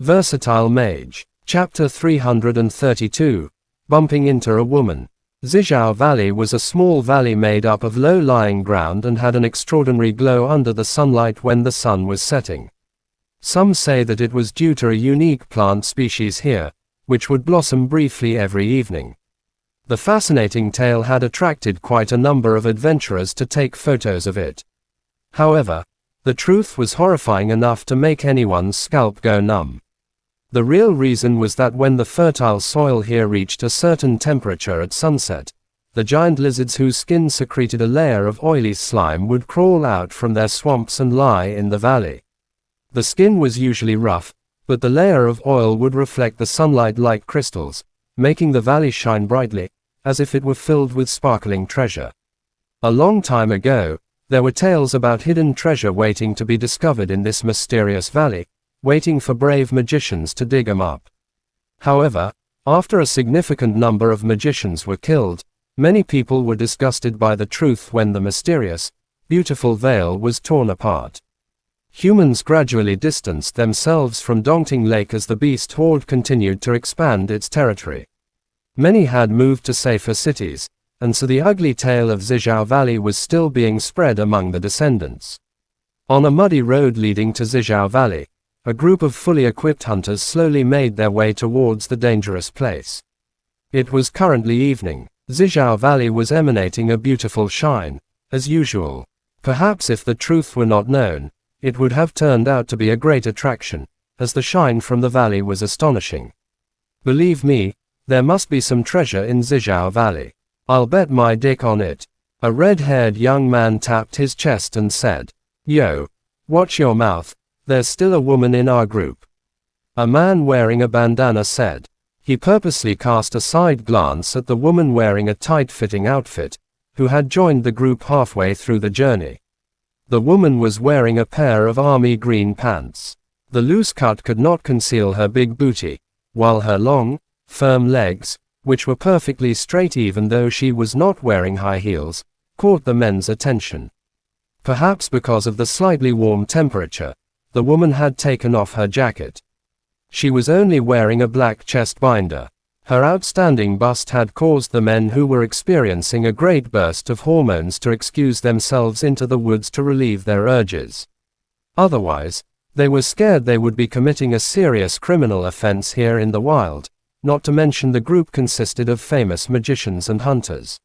Versatile Mage. Chapter 332. Bumping into a Woman. Zizhao Valley was a small valley made up of low-lying ground and had an extraordinary glow under the sunlight when the sun was setting. Some say that it was due to a unique plant species here, which would blossom briefly every evening. The fascinating tale had attracted quite a number of adventurers to take photos of it. However, the truth was horrifying enough to make anyone's scalp go numb. The real reason was that when the fertile soil here reached a certain temperature at sunset, the giant lizards whose skin secreted a layer of oily slime would crawl out from their swamps and lie in the valley. The skin was usually rough, but the layer of oil would reflect the sunlight like crystals, making the valley shine brightly, as if it were filled with sparkling treasure. A long time ago, there were tales about hidden treasure waiting to be discovered in this mysterious valley, waiting for brave magicians to dig them up. However, after a significant number of magicians were killed, many people were disgusted by the truth when the mysterious, beautiful veil was torn apart. Humans gradually distanced themselves from Dongting Lake as the beast horde continued to expand its territory. Many had moved to safer cities, and so the ugly tale of Zizhao Valley was still being spread among the descendants. On a muddy road leading to Zizhao Valley, a group of fully equipped hunters slowly made their way towards the dangerous place. It was currently evening. Zizhao Valley was emanating a beautiful shine, as usual. Perhaps if the truth were not known, it would have turned out to be a great attraction, as the shine from the valley was astonishing. Believe me, there must be some treasure in Zizhao Valley. I'll bet my dick on it. A red-haired young man tapped his chest and said, "Yo, watch your mouth. There's still a woman in our group." A man wearing a bandana said. He purposely cast a side glance at the woman wearing a tight-fitting outfit, who had joined the group halfway through the journey. The woman was wearing a pair of army green pants. The loose cut could not conceal her big booty, while her long, firm legs, which were perfectly straight even though she was not wearing high heels, caught the men's attention. Perhaps because of the slightly warm temperature, the woman had taken off her jacket. She was only wearing a black chest binder. Her outstanding bust had caused the men who were experiencing a great burst of hormones to excuse themselves into the woods to relieve their urges. Otherwise, they were scared they would be committing a serious criminal offense here in the wild, not to mention the group consisted of famous magicians and hunters.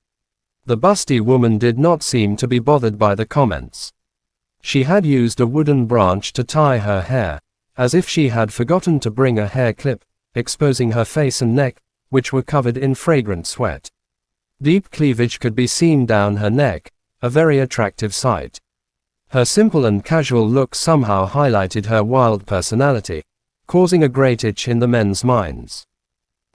The busty woman did not seem to be bothered by the comments. She had used a wooden branch to tie her hair, as if she had forgotten to bring a hair clip, exposing her face and neck, which were covered in fragrant sweat. Deep cleavage could be seen down her neck, a very attractive sight. Her simple and casual look somehow highlighted her wild personality, causing a great itch in the men's minds.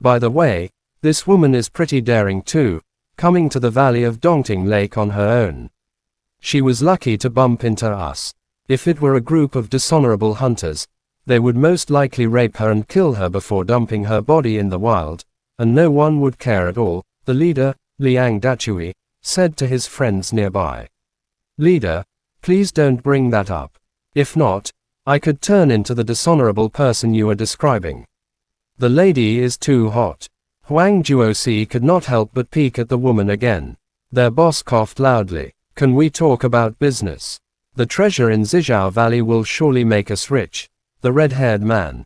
By the way, this woman is pretty daring too, coming to the valley of Dongting Lake on her own. She was lucky to bump into us. If it were a group of dishonorable hunters, they would most likely rape her and kill her before dumping her body in the wild, and no one would care at all, the leader, Liang Dachui, said to his friends nearby. "Leader, please don't bring that up. If not, I could turn into the dishonorable person you are describing. The lady is too hot." Huang Juosi could not help but peek at the woman again. Their boss coughed loudly. "Can we talk about business? The treasure in Zizhao Valley will surely make us rich," the red-haired man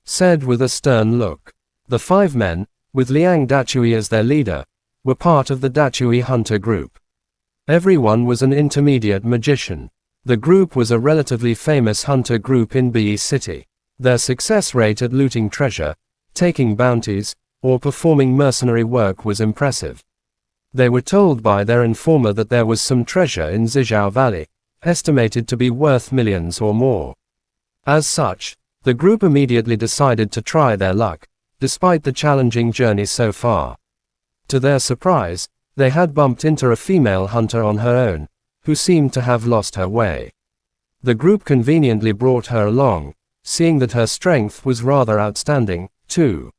said with a stern look. The 5 men, with Liang Dachui as their leader, were part of the Dachui hunter group. Everyone was an intermediate magician. The group was a relatively famous hunter group in Bi City. Their success rate at looting treasure, taking bounties, or performing mercenary work was impressive. They were told by their informer that there was some treasure in Zizhao Valley, estimated to be worth millions or more. As such, the group immediately decided to try their luck, despite the challenging journey so far. To their surprise, they had bumped into a female hunter on her own, who seemed to have lost her way. The group conveniently brought her along, seeing that her strength was rather outstanding, too.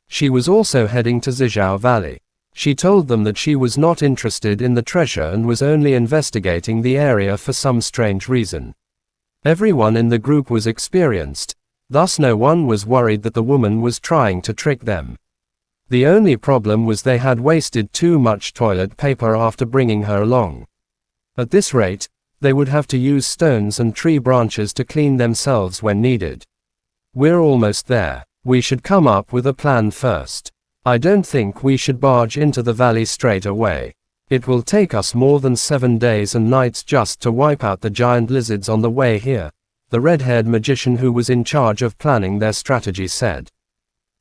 She was also heading to Zizhao Valley. She told them that she was not interested in the treasure and was only investigating the area for some strange reason. Everyone in the group was experienced. Thus no one was worried that the woman was trying to trick them. The only problem was they had wasted too much toilet paper after bringing her along. At this rate, they would have to use stones and tree branches to clean themselves when needed. We're almost there. We should come up with a plan first. I don't think we should barge into the valley straight away. It will take us more than 7 days and nights just to wipe out the giant lizards on the way here, the red-haired magician who was in charge of planning their strategy said.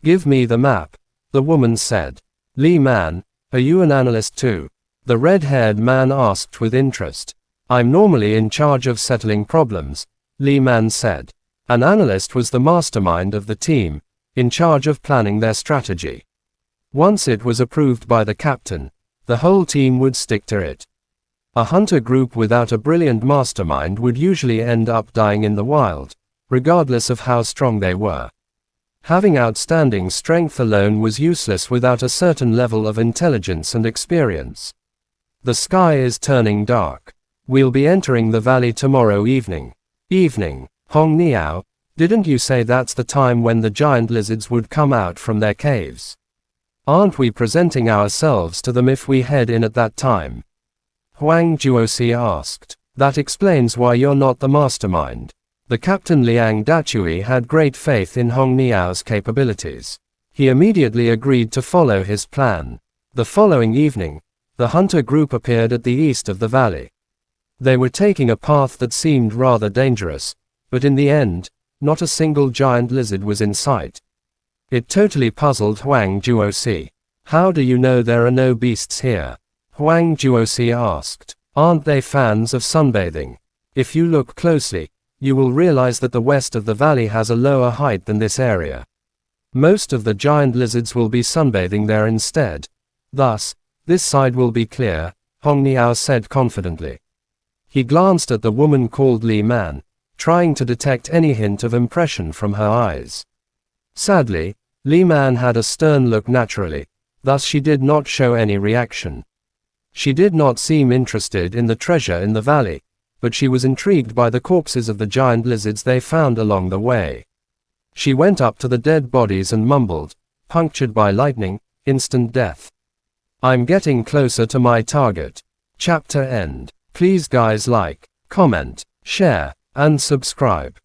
Give me the map, the woman said. Lee Man, are you an analyst too? The red-haired man asked with interest. I'm normally in charge of settling problems, Lee Man said. An analyst was the mastermind of the team, in charge of planning their strategy. Once it was approved by the captain, the whole team would stick to it. A hunter group without a brilliant mastermind would usually end up dying in the wild, regardless of how strong they were. Having outstanding strength alone was useless without a certain level of intelligence and experience. The sky is turning dark. We'll be entering the valley tomorrow evening. Evening, Hong Niao, didn't you say that's the time when the giant lizards would come out from their caves? Aren't we presenting ourselves to them if we head in at that time? Huang Juosi asked. That explains why you're not the mastermind. The Captain Liang Dachui had great faith in Hong Niao's capabilities. He immediately agreed to follow his plan. The following evening, the hunter group appeared at the east of the valley. They were taking a path that seemed rather dangerous, but in the end, not a single giant lizard was in sight. It totally puzzled Huang Juosi. How do you know there are no beasts here? Huang Juosi asked. Aren't they fans of sunbathing? If you look closely, you will realize that the west of the valley has a lower height than this area. Most of the giant lizards will be sunbathing there instead. Thus, this side will be clear, Hong Niao said confidently. He glanced at the woman called Li Man, trying to detect any hint of impression from her eyes. Sadly, Li Man had a stern look naturally, thus she did not show any reaction. She did not seem interested in the treasure in the valley, but she was intrigued by the corpses of the giant lizards they found along the way. She went up to the dead bodies and mumbled, punctured by lightning, instant death. I'm getting closer to my target. Chapter end. Please guys like, comment, share, and subscribe.